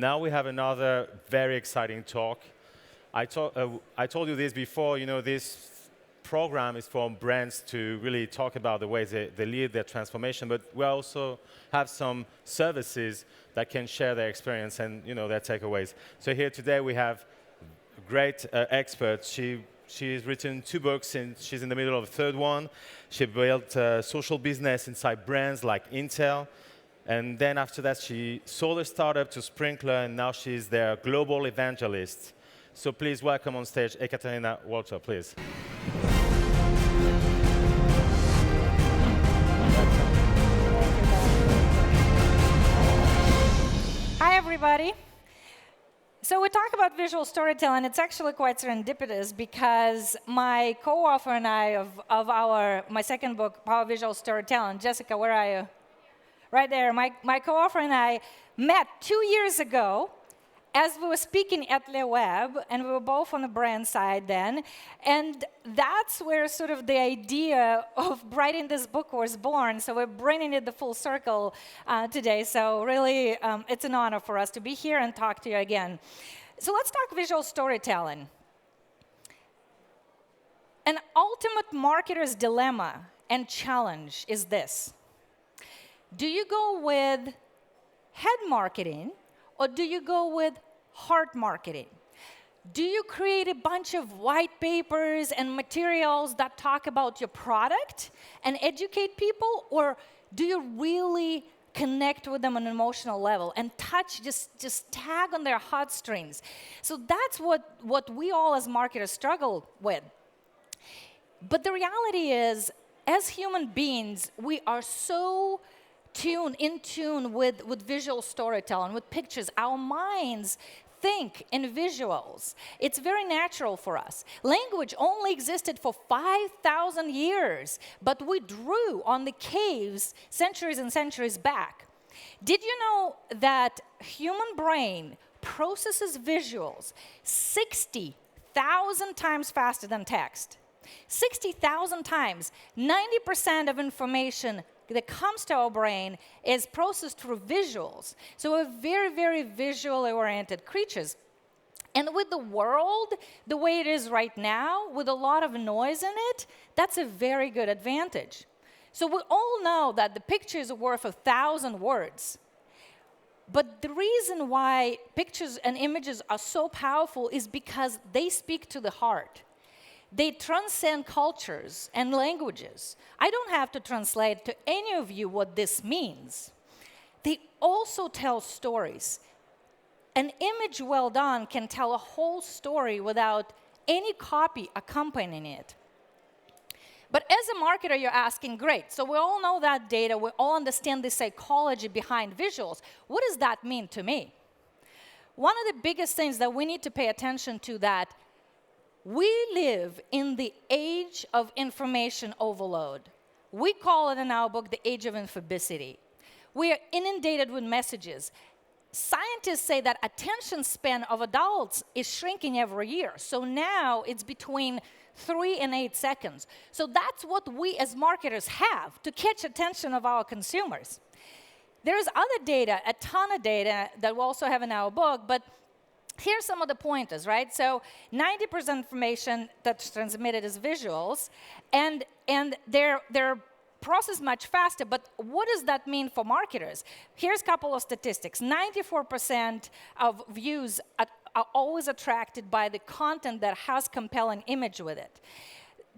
now we have another very exciting talk. I told you this before, this program is for brands to really talk about the ways they lead their transformation, but we also have some services that can share their experience and their takeaways. So here today we have great experts. She's written 2 books, and she's in the middle of a 3rd one. She built a social business inside brands like Intel. And then after that, she sold a startup to Sprinkler, and now she's their global evangelist. So please welcome on stage Ekaterina Walter, please. Hi, everybody. So we talk about visual storytelling. It's actually quite serendipitous because my co-author and I of my second book, Power Visual Storytelling, Jessica, where are you? Right there. My co-author and I met 2 years ago as we were speaking at LeWeb', and we were both on the brand side then. And that's where sort of the idea of writing this book was born. So we're bringing it the full circle today. So really, it's an honor for us to be here and talk to you again. So let's talk visual storytelling. An ultimate marketer's dilemma and challenge is this. Do you go with head marketing, or do you go with heart marketing? Do you create a bunch of white papers and materials that talk about your product and educate people, or do you really connect with them on an emotional level and touch, just tag on their heartstrings? So that's what we all as marketers struggle with. But the reality is, as human beings, we are so in tune with visual storytelling, with pictures. Our minds think in visuals. It's very natural for us. Language only existed for 5,000 years, but we drew on the caves centuries and centuries back. Did you know that human brain processes visuals 60,000 times faster than text? 60,000 times. 90% of information that comes to our brain is processed through visuals. So we're very, very visually oriented creatures. And with the world the way it is right now, with a lot of noise in it, that's a very good advantage. So we all know that the picture is worth 1,000 words. But the reason why pictures and images are so powerful is because they speak to the heart. They transcend cultures and languages. I don't have to translate to any of you what this means. They also tell stories. An image well done can tell a whole story without any copy accompanying it. But as a marketer, you're asking, great, so we all know that data, we all understand the psychology behind visuals. What does that mean to me? One of the biggest things that we need to pay attention to that we live in the age of information overload. We call it in our book the age of infobicity. We are inundated with messages. Scientists say that attention span of adults is shrinking every year. So now it's between 3 and 8 seconds. So that's what we as marketers have to catch attention of our consumers. There's other data, a ton of data that we also have in our book, but here's some of the pointers, right? So 90% information that's transmitted is visuals, and they're processed much faster, but what does that mean for marketers? Here's a couple of statistics. 94% of views are always attracted by the content that has compelling image with it.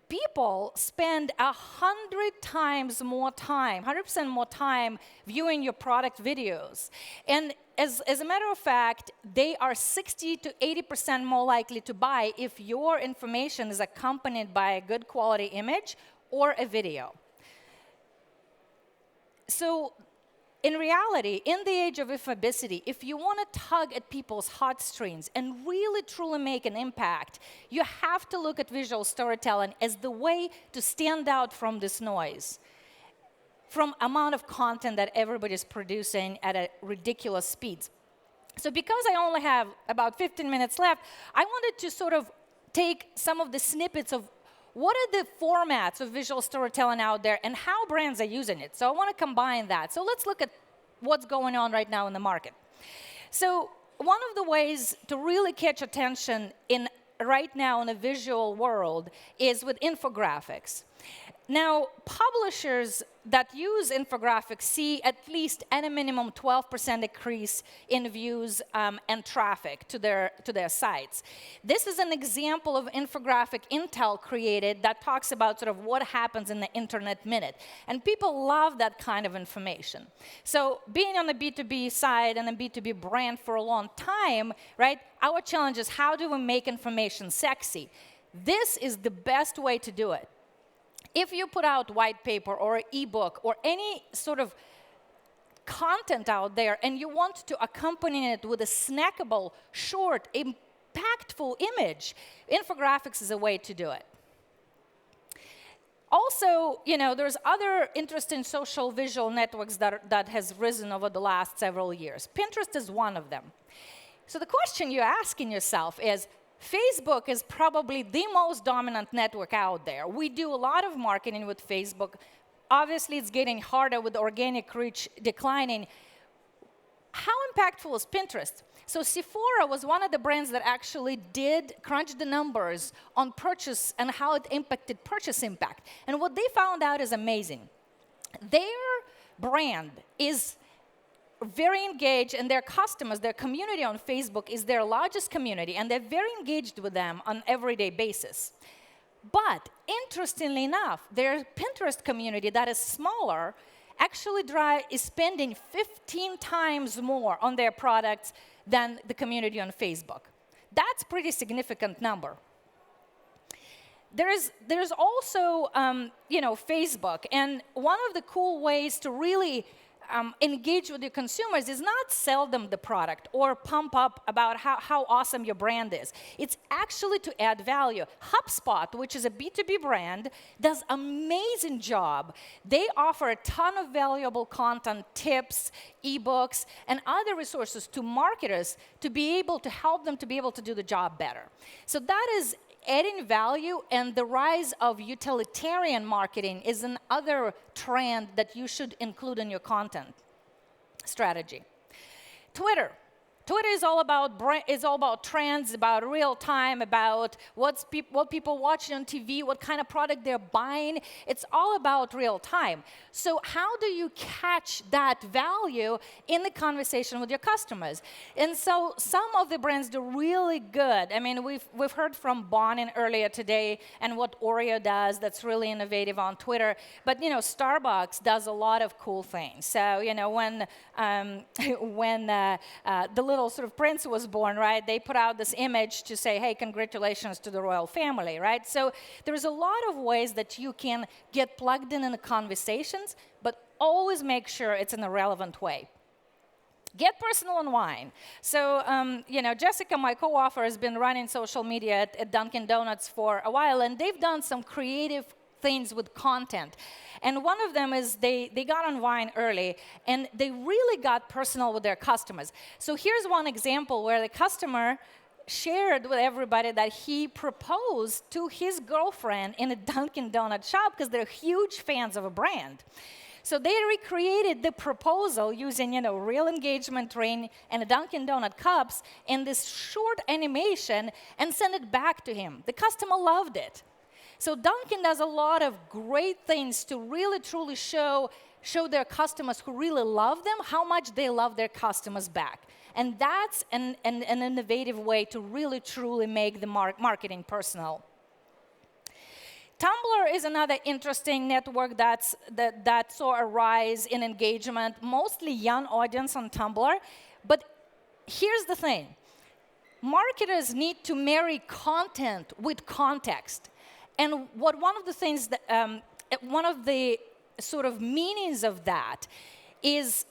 People spend 100 times more time, 100% more time viewing your product videos. And as a matter of fact, they are 60 to 80% more likely to buy if your information is accompanied by a good quality image or a video. So in reality, in the age of infobicity, if you want to tug at people's heartstrings and really truly make an impact, you have to look at visual storytelling as the way to stand out from this noise, from amount of content that everybody's producing at a ridiculous speed. So because I only have about 15 minutes left, I wanted to sort of take some of the snippets of what are the formats of visual storytelling out there and how brands are using it. So I want to combine that. So let's look at what's going on right now in the market. So one of the ways to really catch attention right now in a visual world is with infographics. Now, publishers that use infographics see at least at a minimum 12% increase in views and traffic to their sites. This is an example of infographic Intel created that talks about sort of what happens in the Internet Minute. And people love that kind of information. So being on the B2B side and a B2B brand for a long time, right, our challenge is how do we make information sexy? This is the best way to do it. If you put out white paper or an ebook or any sort of content out there and you want to accompany it with a snackable, short, impactful image, infographics is a way to do it. Also, there's other interesting social visual networks that has risen over the last several years. Pinterest is one of them. So the question you're asking yourself is, Facebook is probably the most dominant network out there. We do a lot of marketing with Facebook. Obviously, it's getting harder with organic reach declining. How impactful is Pinterest? So Sephora was one of the brands that actually did crunch the numbers on purchase and how it impacted purchase impact. And what they found out is amazing. Their brand is very engaged, and their customers, their community on Facebook is their largest community, and they're very engaged with them on an everyday basis. But interestingly enough, their Pinterest community that is smaller actually is spending 15 times more on their products than the community on Facebook. That's a pretty significant number. There's also Facebook, and one of the cool ways to really engage with your consumers is not sell them the product or pump up about how awesome your brand is. It's actually to add value. HubSpot, which is a B2B brand, does an amazing job. They offer a ton of valuable content, tips, ebooks, and other resources to marketers to be able to help them to be able to do the job better. So that is adding value, and the rise of utilitarian marketing is another trend that you should include in your content strategy. Twitter is all about trends, about real time, about what people watching on TV, what kind of product they're buying. It's all about real time. So how do you catch that value in the conversation with your customers? And so some of the brands do really good. I mean, we've heard from Bonin earlier today and what Oreo does that's really innovative on Twitter. But Starbucks does a lot of cool things. So when the little sort of prince was born, right? They put out this image to say, hey, congratulations to the royal family, right? So there's a lot of ways that you can get plugged in the conversations, but always make sure it's in a relevant way. Get personal and wine. So, Jessica, my co-author, has been running social media at Dunkin' Donuts for a while, and they've done some creative things with content. And one of them is they got on wine early, and they really got personal with their customers. So here's one example where the customer shared with everybody that he proposed to his girlfriend in a Dunkin' Donut shop because they're huge fans of a brand. So they recreated the proposal using, real engagement ring and a Dunkin' Donut cups in this short animation and sent it back to him. The customer loved it. So Dunkin' does a lot of great things to really, truly show their customers who really love them how much they love their customers back. And that's an innovative way to really, truly make the marketing personal. Tumblr is another interesting network that saw a rise in engagement, mostly young audience on Tumblr. But here's the thing. Marketers need to marry content with context. And one of the things that, one of the sort of meanings of that is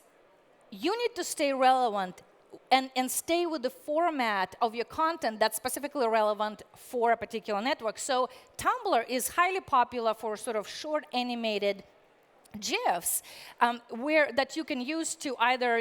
you need to stay relevant and stay with the format of your content that's specifically relevant for a particular network. So Tumblr is highly popular for sort of short animated GIFs that you can use to either,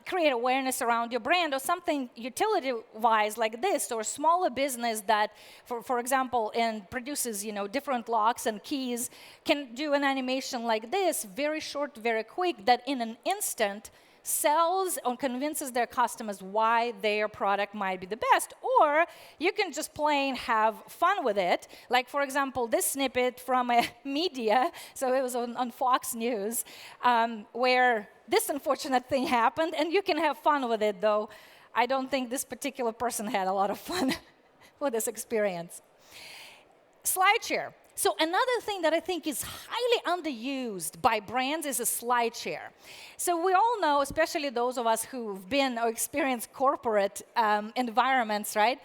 create awareness around your brand or something utility-wise like this, or smaller business that, for example, produces different locks and keys, can do an animation like this, very short, very quick, that in an instant sells or convinces their customers why their product might be the best. Or you can just plain have fun with it. Like, for example, this snippet from a media, so it was on Fox News, where this unfortunate thing happened, and you can have fun with it, though I don't think this particular person had a lot of fun with this experience. SlideShare. So another thing that I think is highly underused by brands is a SlideShare. So we all know, especially those of us who've been or experienced corporate environments, right?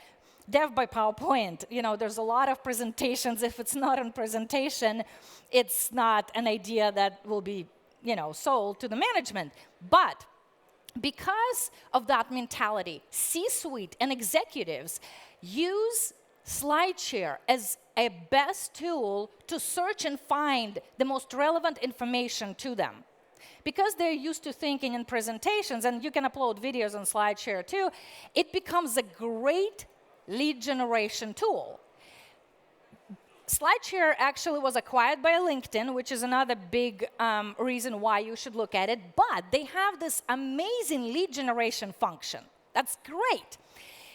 Dev by PowerPoint. You know, there's a lot of presentations. If it's not a presentation, it's not an idea that will be, sold to the management. But because of that mentality, C-suite and executives use SlideShare as a best tool to search and find the most relevant information to them. Because they're used to thinking in presentations, and you can upload videos on SlideShare too, it becomes a great lead generation tool. SlideShare actually was acquired by LinkedIn, which is another big reason why you should look at it, but they have this amazing lead generation function. That's great.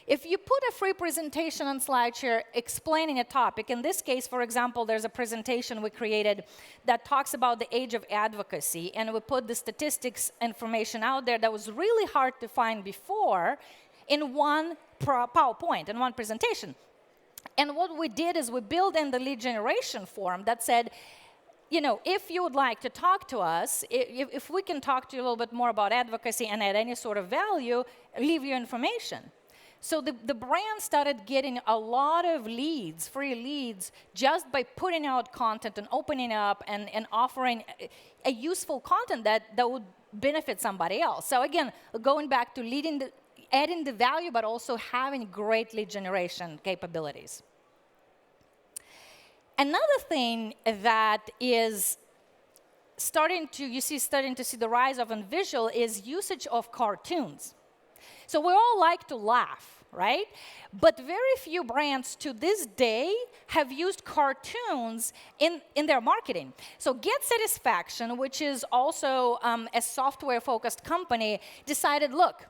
If you put a free presentation on SlideShare explaining a topic, in this case, for example, there's a presentation we created that talks about the age of advocacy, and we put the statistics information out there that was really hard to find before in one PowerPoint, in one presentation. And what we did is we built in the lead generation form that said, if you would like to talk to us, if we can talk to you a little bit more about advocacy and add any sort of value, leave your information. So the brand started getting a lot of leads, free leads, just by putting out content and opening up and offering a useful content that would benefit somebody else. So again, going back to adding the value, but also having great lead generation capabilities. Another thing that is starting to see the rise of in visual is usage of cartoons. So we all like to laugh, right? But very few brands to this day have used cartoons in their marketing. So Get Satisfaction, which is also a software-focused company, decided, look,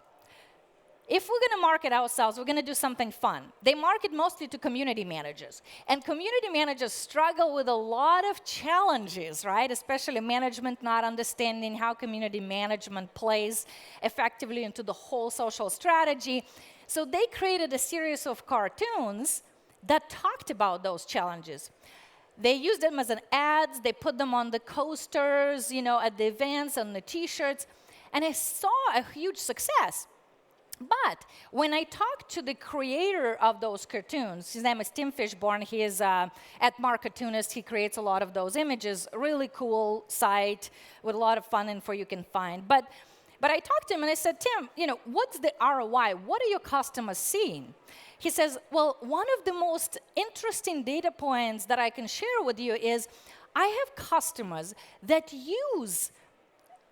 if we're going to market ourselves, we're going to do something fun. They market mostly to community managers. And community managers struggle with a lot of challenges, right? Especially management not understanding how community management plays effectively into the whole social strategy. So they created a series of cartoons that talked about those challenges. They used them as an ads. They put them on the coasters, at the events, on the T-shirts. And I saw a huge success. But when I talked to the creator of those cartoons, his name is Tim Fishborn. He is at Marketoonist. He creates a lot of those images. Really cool site with a lot of fun info you can find. But I talked to him and I said, Tim, what's the ROI? What are your customers seeing? He says, well, one of the most interesting data points that I can share with you is I have customers that use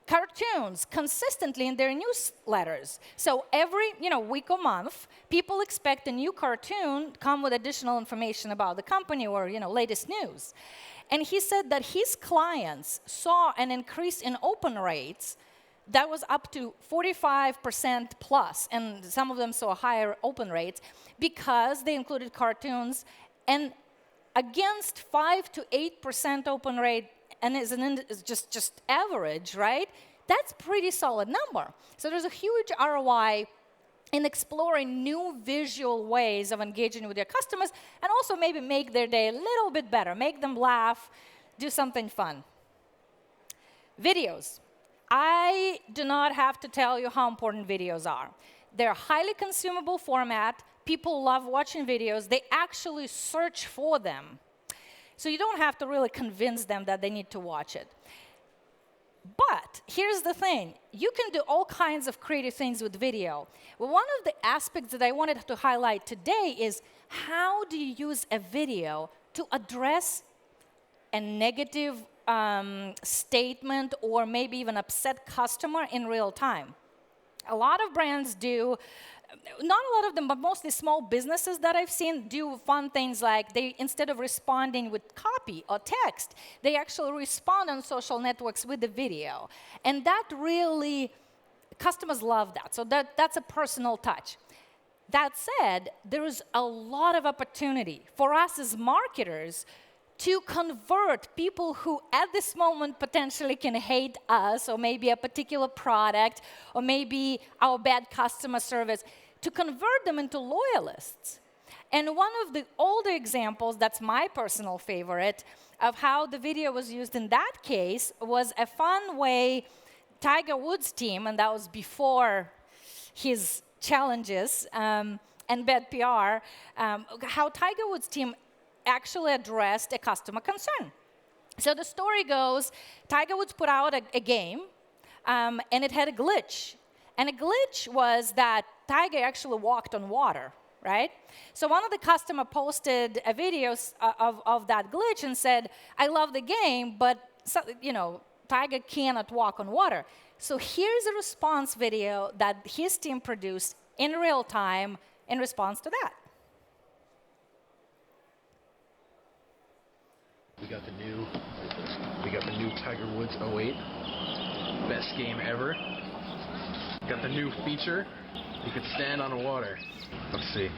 cartoons consistently in their newsletters. So every week or month, people expect a new cartoon come with additional information about the company or latest news. And he said that his clients saw an increase in open rates that was up to 45% plus, and some of them saw higher open rates because they included cartoons, and against 5 to 8% open rate, and is just average, right? That's pretty solid number. So there's a huge ROI in exploring new visual ways of engaging with your customers, and also maybe make their day a little bit better, make them laugh, do something fun. Videos. I do not have to tell you how important videos are. They're a highly consumable format. People love watching videos. They actually search for them. So you don't have to really convince them that they need to watch it. But here's the thing. You can do all kinds of creative things with video. Well, one of the aspects that I wanted to highlight today is how do you use a video to address a negative statement or maybe even upset customer in real time. A lot of brands do, not a lot of them, but mostly small businesses that I've seen do fun things like they, instead of responding with copy or text, they actually respond on social networks with the video. And that really customers love that. So that's a personal touch. That said, there is a lot of opportunity for us as marketers to convert people who at this moment potentially can hate us, or maybe a particular product, or maybe our bad customer service, to convert them into loyalists. And one of the older examples, that's my personal favorite, of how the video was used in that case was a fun way Tiger Woods' team, and that was before his challenges and bad PR, how Tiger Woods' team actually addressed a customer concern. So the story goes, Tiger Woods put out a game, and it had a glitch. And a glitch was that Tiger actually walked on water, right? So one of the customers posted a video of that glitch and said, I love the game, but Tiger cannot walk on water. So here's a response video that his team produced in real time in response to that. We got the new Tiger Woods 08. Best game ever. Got the new feature. You could stand on the water. Let's see.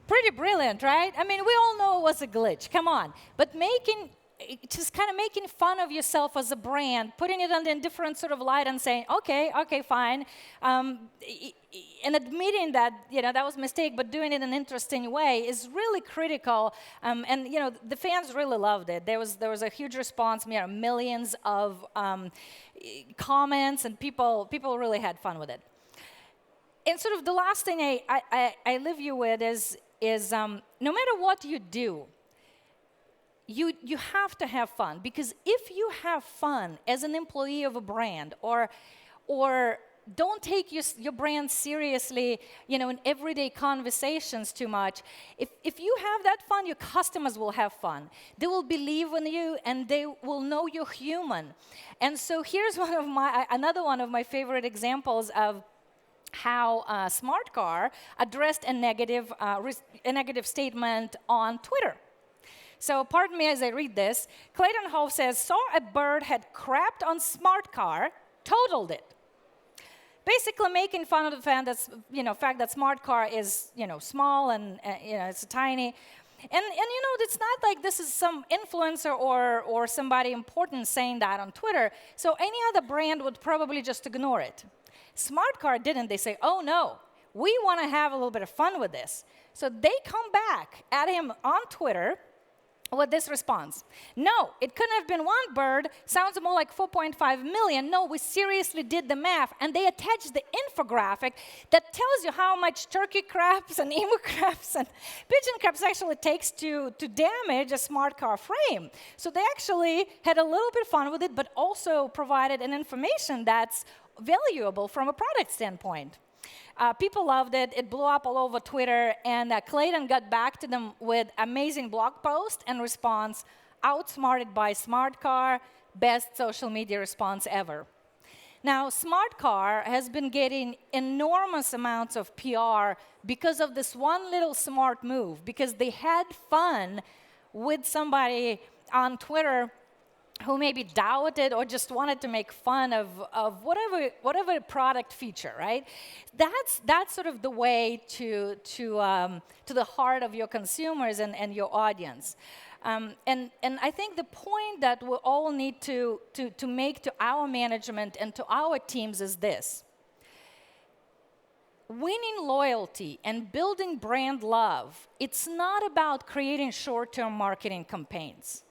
Pretty brilliant, right? I mean, we all know it was a glitch. Come on. But just kind of making fun of yourself as a brand, putting it under a different sort of light and saying, okay, fine. And admitting that, that was a mistake, but doing it in an interesting way is really critical. And, the fans really loved it. There was a huge response, millions of comments, and people really had fun with it. And sort of the last thing I leave you with is no matter what you do, you have to have fun. Because if you have fun as an employee of a brand, or don't take your brand seriously, in everyday conversations too much, if you have that fun, your customers will have fun. They will believe in you, and they will know you're human. And so here's another one of my favorite examples of how Smart Car addressed a negative statement on Twitter. So pardon me as I read this. Clayton Hove says, saw a bird had crapped on Smart Car, totaled it. Basically making fun of the fact that Smart Car is small and it's tiny. And it's not like this is some influencer or somebody important saying that on Twitter. So any other brand would probably just ignore it. Smart Car didn't. They say, oh no, we want to have a little bit of fun with this. So they come back at him on Twitter with this response. No, it couldn't have been one bird. Sounds more like 4.5 million. No, we seriously did the math. And they attached the infographic that tells you how much turkey crabs and emu crabs and pigeon crabs actually takes to damage a Smart Car frame. So they actually had a little bit of fun with it, but also provided an information that's valuable from a product standpoint. People loved it. It blew up all over Twitter, and Clayton got back to them with amazing blog post and response, outsmarted by Smart Car, best social media response ever. Now, Smart Car has been getting enormous amounts of PR because of this one little smart move, because they had fun with somebody on Twitter who maybe doubted or just wanted to make fun of whatever product feature, right? That's sort of the way to the heart of your consumers and your audience. And I think the point that we all need to make to our management and to our teams is this. Winning loyalty and building brand love, it's not about creating short-term marketing campaigns,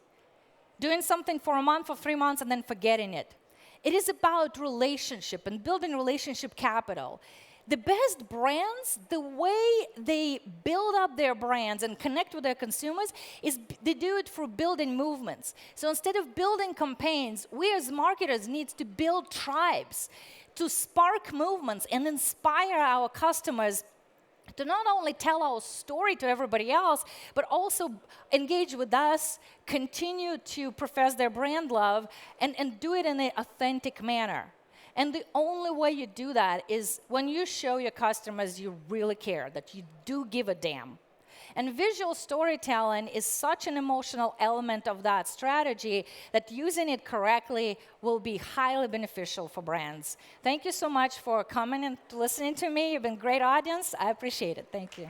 doing something for a month or 3 months and then forgetting it. It is about relationship and building relationship capital. The best brands, the way they build up their brands and connect with their consumers is they do it through building movements. So instead of building campaigns, we as marketers need to build tribes to spark movements and inspire our customers to not only tell our story to everybody else, but also engage with us, continue to profess their brand love, and do it in an authentic manner. And the only way you do that is when you show your customers you really care, that you do give a damn. And visual storytelling is such an emotional element of that strategy that using it correctly will be highly beneficial for brands. Thank you so much for coming and listening to me. You've been a great audience. I appreciate it. Thank you.